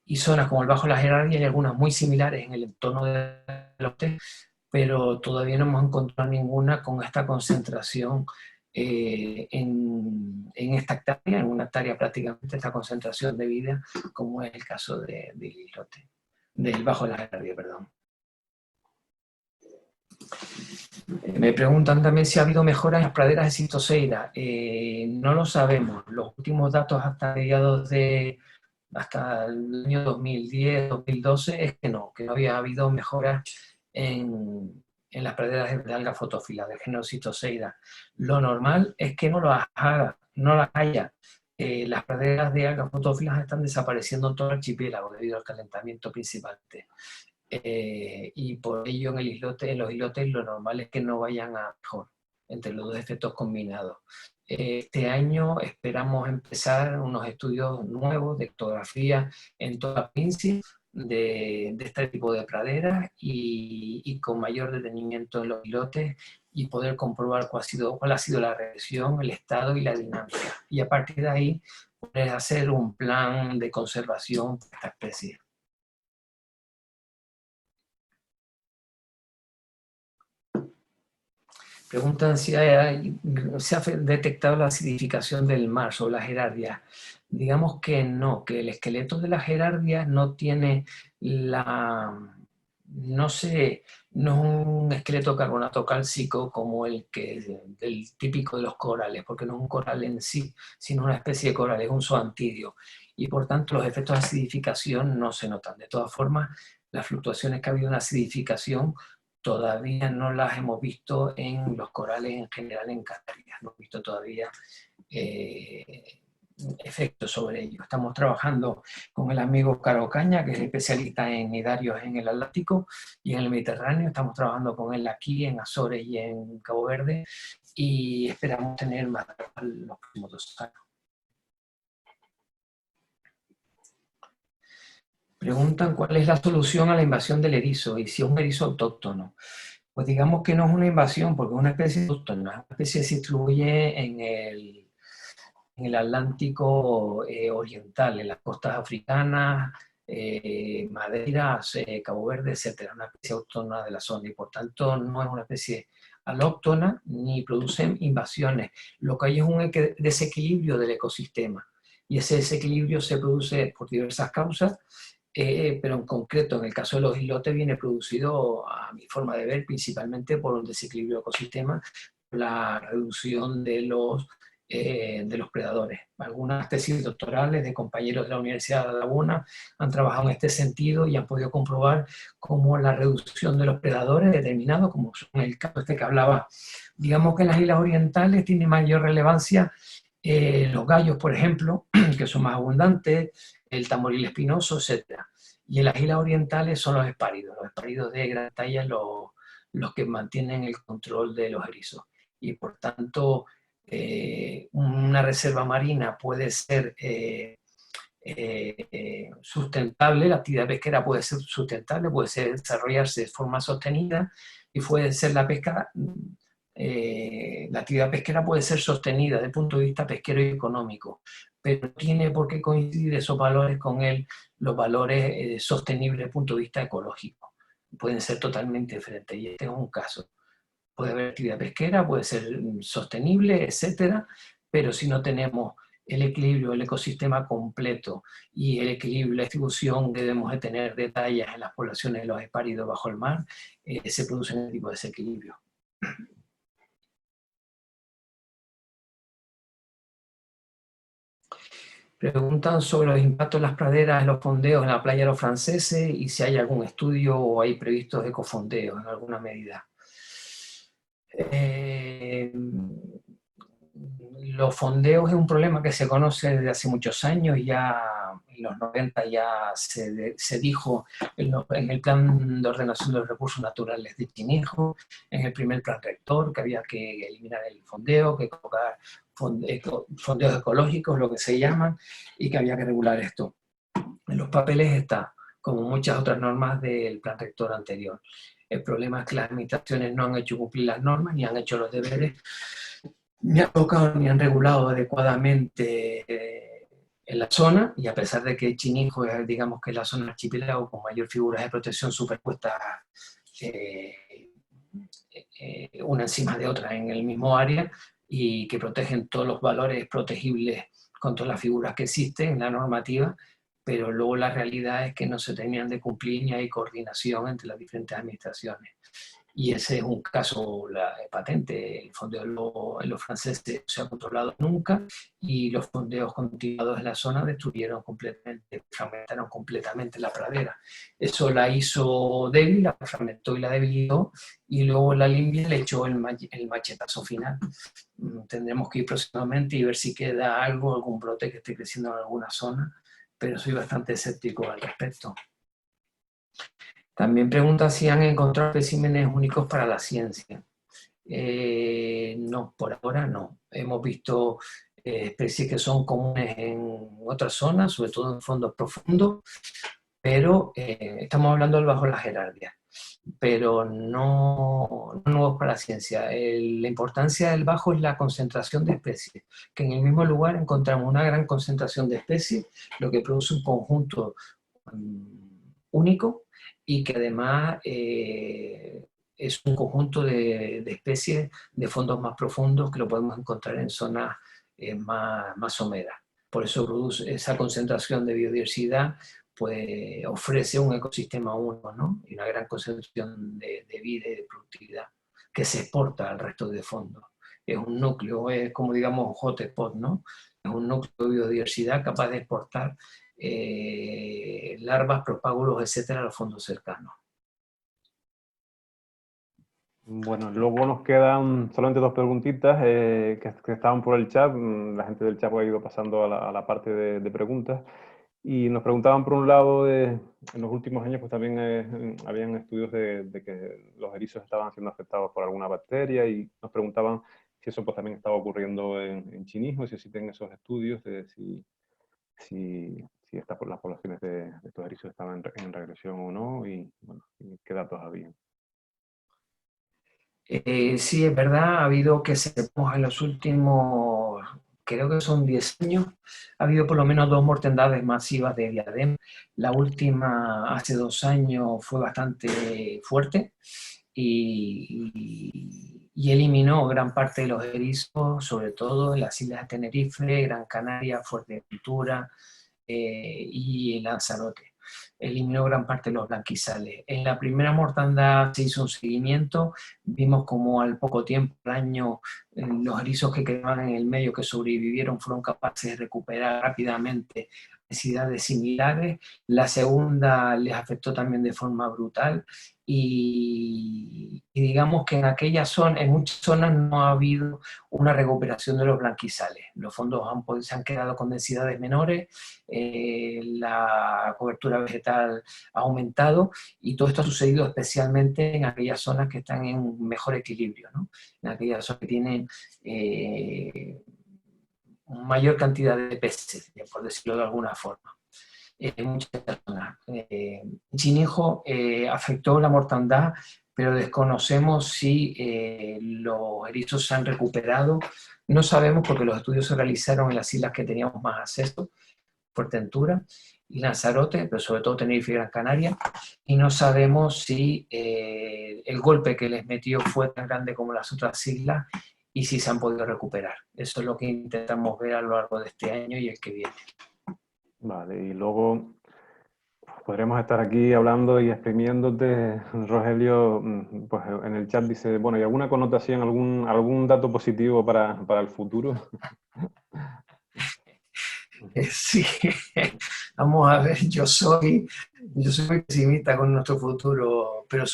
y zonas como el Bajo la Jerarquía hay algunas muy similares en el entorno de los hoteles, pero todavía no hemos encontrado ninguna con esta concentración en esta hectárea, en una hectárea prácticamente esta concentración de vida, como es el caso del Bajo de la Jerarquía, perdón. Me preguntan también si ha habido mejoras en las praderas de Cistoseira. No lo sabemos. Los últimos datos hasta el año 2010, 2012 es que no había habido mejoras en las praderas de alga fotófila del género Cistoseira. Lo normal es que no las haya. Las praderas de algas fotófilas están desapareciendo en todo el archipiélago debido al calentamiento principalmente. Y por ello en los islotes lo normal es que no vayan a mejor entre los dos efectos combinados. Este año esperamos empezar unos estudios nuevos de ectografía en toda la provincia de este tipo de praderas y con mayor detenimiento en los islotes y poder comprobar cuál ha sido la regresión, el estado y la dinámica. Y a partir de ahí poder hacer un plan de conservación de esta especie. Preguntan si se ha detectado la acidificación del mar sobre las gerardias. Digamos que no, que el esqueleto de las gerardias no tiene no es un esqueleto carbonato cálcico como el típico de los corales, porque no es un coral en sí, sino una especie de coral, es un zoantidio. Y por tanto los efectos de acidificación no se notan. De todas formas, las fluctuaciones que ha habido en acidificación todavía no las hemos visto en los corales en general en Canarias, no hemos visto todavía efectos sobre ello. Estamos trabajando con el amigo Caro Caña, que es especialista en nidarios en el Atlántico y en el Mediterráneo. Estamos trabajando con él aquí en Azores y en Cabo Verde y esperamos tener más en los próximos 2 años. Preguntan cuál es la solución a la invasión del erizo y si es un erizo autóctono. Pues digamos que no es una invasión porque es una especie autóctona, una especie que se distribuye en el Atlántico oriental, en las costas africanas, Madeira, Cabo Verde, etc. Una especie autóctona de la zona y por tanto no es una especie alóctona ni producen invasiones. Lo que hay es un desequilibrio del ecosistema y ese desequilibrio se produce por diversas causas. Pero en concreto, en el caso de los islotes, viene producido, a mi forma de ver, principalmente por un desequilibrio ecosistema, la reducción de los predadores. Algunas tesis doctorales de compañeros de la Universidad de Laguna han trabajado en este sentido y han podido comprobar cómo la reducción de los predadores determinados, como en el caso este que hablaba, digamos que en las islas orientales tiene mayor relevancia los gallos, por ejemplo, que son más abundantes, el tamboril espinoso, etc. Y en las islas orientales son los espáridos de gran talla los que mantienen el control de los erizos. Y por tanto, una reserva marina puede ser sustentable, la actividad pesquera puede ser sustentable, desarrollarse de forma sostenida y puede ser la pesca, la actividad pesquera puede ser sostenida desde el punto de vista pesquero y económico, pero no tiene por qué coincidir esos valores con los valores sostenibles desde el punto de vista ecológico. Pueden ser totalmente diferentes y este es un caso. Puede haber actividad pesquera, puede ser sostenible, etcétera, pero si no tenemos el equilibrio del ecosistema completo y el equilibrio, la distribución que debemos de tener de tallas en las poblaciones de los espáridos bajo el mar, se produce un tipo de desequilibrio. Preguntan sobre los impactos de las praderas en los fondeos en la playa de los franceses y si hay algún estudio o hay previstos ecofondeos en alguna medida. Los fondeos es un problema que se conoce desde hace muchos años, ya en los 90 ya se dijo en el plan de ordenación de los recursos naturales de Chinijo, en el primer plan rector, que había que eliminar el fondeo, que colocar fondeos ecológicos, lo que se llaman, y que había que regular esto. En los papeles está, como muchas otras normas del plan rector anterior. El problema es que las administraciones no han hecho cumplir las normas, ni han hecho los deberes, ni han tocado ni han regulado adecuadamente en la zona, y a pesar de que Chinijo es, digamos, que es la zona archipiélago con mayor figuras de protección superpuestas una encima de otra en el mismo área y que protegen todos los valores protegibles con todas las figuras que existen en la normativa, pero luego la realidad es que no se terminan de cumplir ni hay coordinación entre las diferentes administraciones. y ese es un caso patente. El fondeo en los franceses no se ha controlado nunca y los fondeos continuados en la zona destruyeron completamente, fragmentaron completamente la pradera. Eso la hizo débil, la fragmentó y la debilitó, y luego la limpia le echó el machetazo final. Tendremos que ir próximamente y ver si queda algún brote que esté creciendo en alguna zona, pero soy bastante escéptico al respecto. También pregunta si han encontrado especímenes únicos para la ciencia. No, por ahora no. Hemos visto especies que son comunes en otras zonas, sobre todo en fondos profundos, pero estamos hablando del bajo la Gerardia, pero no nuevos para la ciencia. La importancia del bajo es la concentración de especies, que en el mismo lugar encontramos una gran concentración de especies, lo que produce un conjunto único y que además es un conjunto de especies de fondos más profundos que lo podemos encontrar en zonas más someras. Por eso produce esa concentración de biodiversidad, pues ofrece un ecosistema único, ¿no? Y una gran concentración de vida y de productividad que se exporta al resto de fondos. Es un núcleo, es como digamos un hotspot, ¿no? Es un núcleo de biodiversidad capaz de exportar larvas, propágulos, etcétera, a los fondos cercanos. Bueno, luego nos quedan solamente dos preguntitas que estaban por el chat. La gente del chat ha ido pasando a la parte de preguntas. Y nos preguntaban, por un lado, en los últimos años pues también habían estudios de que los erizos estaban siendo afectados por alguna bacteria, y nos preguntaban si eso pues también estaba ocurriendo en Chinijos, si existen esos estudios de si las poblaciones de estos erizos estaban en regresión o no, y bueno, qué datos había. Sí, es verdad, ha habido que sepamos en los últimos, creo que son 10 años, ha habido por lo menos 2 mortandades masivas de diadema. La última, hace 2 años, fue bastante fuerte y eliminó gran parte de los erizos, sobre todo en las islas de Tenerife, Gran Canaria, Fuerteventura y Lanzarote. Eliminó gran parte de los blanquizales. En la primera mortandad se hizo un seguimiento, vimos como al poco tiempo, al año, los erizos que quedaban en el medio, que sobrevivieron, fueron capaces de recuperar rápidamente densidades similares. La segunda les afectó también de forma brutal y digamos que en aquella zona, en muchas zonas no ha habido una recuperación de los blanquizales. Los fondos se han quedado con densidades menores, la cobertura vegetal ha aumentado y todo esto ha sucedido especialmente en aquellas zonas que están en un mejor equilibrio, ¿no? En aquellas zonas que tienen mayor cantidad de peces, por decirlo de alguna forma. En muchas zonas. Chinijo afectó la mortandad, pero desconocemos si los erizos se han recuperado. No sabemos porque los estudios se realizaron en las islas que teníamos más acceso, Fuerteventura y Lanzarote, pero sobre todo Tenerife y Gran Canaria, y no sabemos si el golpe que les metió fue tan grande como las otras islas y si se han podido recuperar. Eso es lo que intentamos ver a lo largo de este año y el que viene. Vale, y luego podremos estar aquí hablando y exprimiéndote. Rogelio, pues en el chat dice, bueno, ¿y alguna connotación, algún dato positivo para el futuro? Sí, vamos a ver, yo soy muy pesimista con nuestro futuro, pero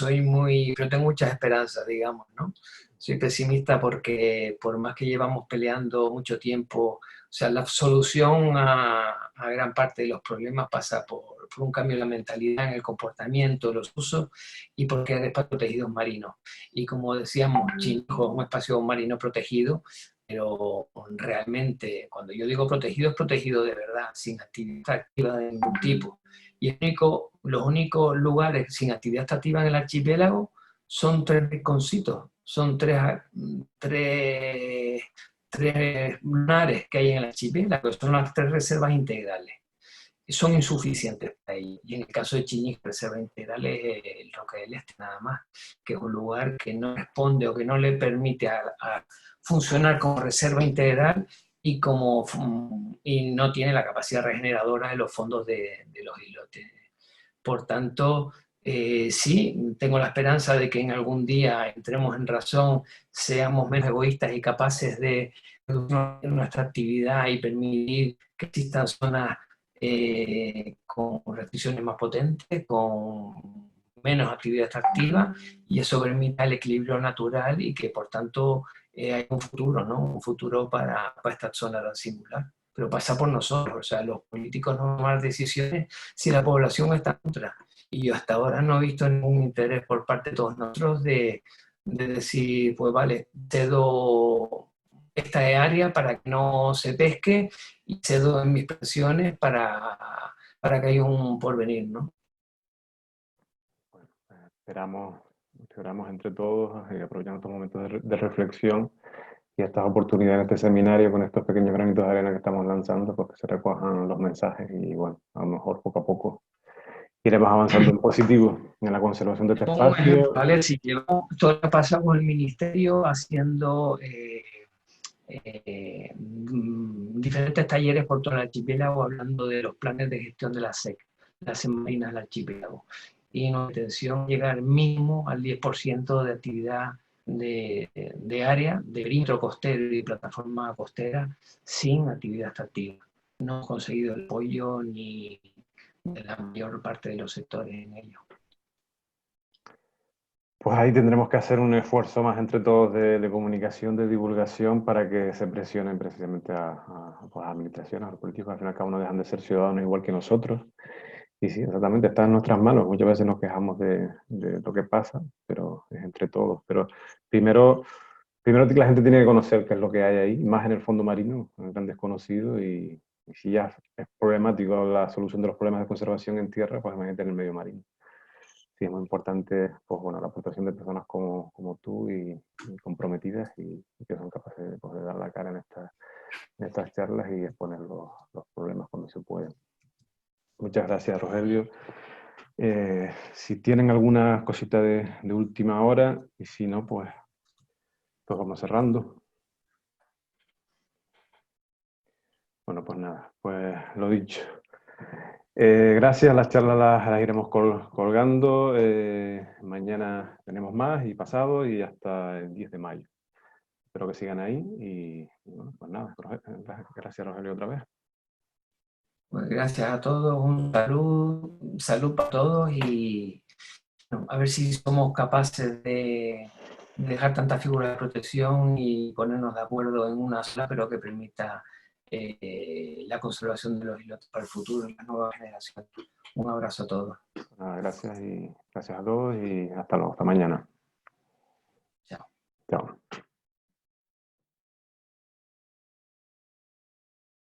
pero tengo muchas esperanzas, digamos, ¿no? Soy pesimista porque por más que llevamos peleando mucho tiempo, o sea, la solución a gran parte de los problemas pasa por un cambio en la mentalidad, en el comportamiento, los usos y por crear espacios protegidos marinos. Y como decíamos, Chinijo es un espacio marino protegido, pero realmente cuando yo digo protegido, es protegido de verdad, sin actividad activa de ningún tipo. Y los únicos lugares sin actividad activa en el archipiélago son 3 rinconcitos, son tres lunares que hay en el archipiélago, que son las 3 reservas integrales. Son insuficientes para ello. Y en el caso de Chiñic, reserva integral es el Roque del Este, nada más, que es un lugar que no responde o que no le permite a funcionar como reserva integral y no tiene la capacidad regeneradora de los fondos de los islotes. Por tanto, Sí, tengo la esperanza de que en algún día entremos en razón, seamos menos egoístas y capaces de reducir nuestra actividad y permitir que existan zonas con restricciones más potentes, con menos actividad extractiva, y eso permita el equilibrio natural y que por tanto hay un futuro, ¿no? Un futuro para esta zona tan singular. Pero pasa por nosotros, o sea, los políticos no tomar decisiones si la población está en contra. Y yo hasta ahora no he visto ningún interés por parte de todos nosotros de decir, pues vale, cedo esta área para que no se pesque y cedo en mis pensiones para que haya un porvenir, ¿no? Bueno, esperamos entre todos y aprovechando estos momentos de reflexión y estas oportunidades en este seminario con estos pequeños granitos de arena que estamos lanzando, pues que se recojan los mensajes y bueno, a lo mejor poco a poco iremos avanzando en positivo en la conservación de este Pongo un ejemplo, espacio. ¿vale? Si llevamos todo lo que pasa con el ministerio haciendo diferentes talleres por todo el archipiélago hablando de los planes de gestión de la SEC, las marinas del archipiélago. Y nuestra intención es llegar mínimo al 10% de actividad de área, de perímetro costero y plataforma costera sin actividad extractiva. No hemos conseguido el apoyo ni de la mayor parte de los sectores en ello. Pues ahí tendremos que hacer un esfuerzo más entre todos de comunicación, de divulgación, para que se presionen precisamente pues, a las administraciones, a los políticos. Al final, cada uno dejan de ser ciudadanos igual que nosotros. Y sí, exactamente, está en nuestras manos. Muchas veces nos quejamos de lo que pasa, pero es entre todos. Pero primero que la gente tiene que conocer qué es lo que hay ahí, más en el fondo marino, en el gran desconocido. Y si ya es problemático la solución de los problemas de conservación en tierra, pues imagínate en el medio marino. Sí, es muy importante, pues bueno, la aportación de personas como tú y comprometidas y que son capaces de, pues, de dar la cara en estas charlas y exponer los problemas cuando se puede. Muchas gracias, Rogelio. Si tienen alguna cosita de última hora y si no, pues vamos cerrando. Bueno, pues nada, pues lo dicho. Gracias, las charlas las iremos colgando. Mañana tenemos más y pasado y hasta el 10 de mayo. Espero que sigan ahí y bueno, pues nada, gracias Rogelio otra vez. Pues gracias a todos, un salud para todos y bueno, a ver si somos capaces de dejar tantas figuras de protección y ponernos de acuerdo en una sola, pero que permita la conservación de los islotes para el futuro y las nuevas generaciones. Un abrazo a todos. Gracias y gracias a todos y hasta luego, hasta mañana. Chao. Chao.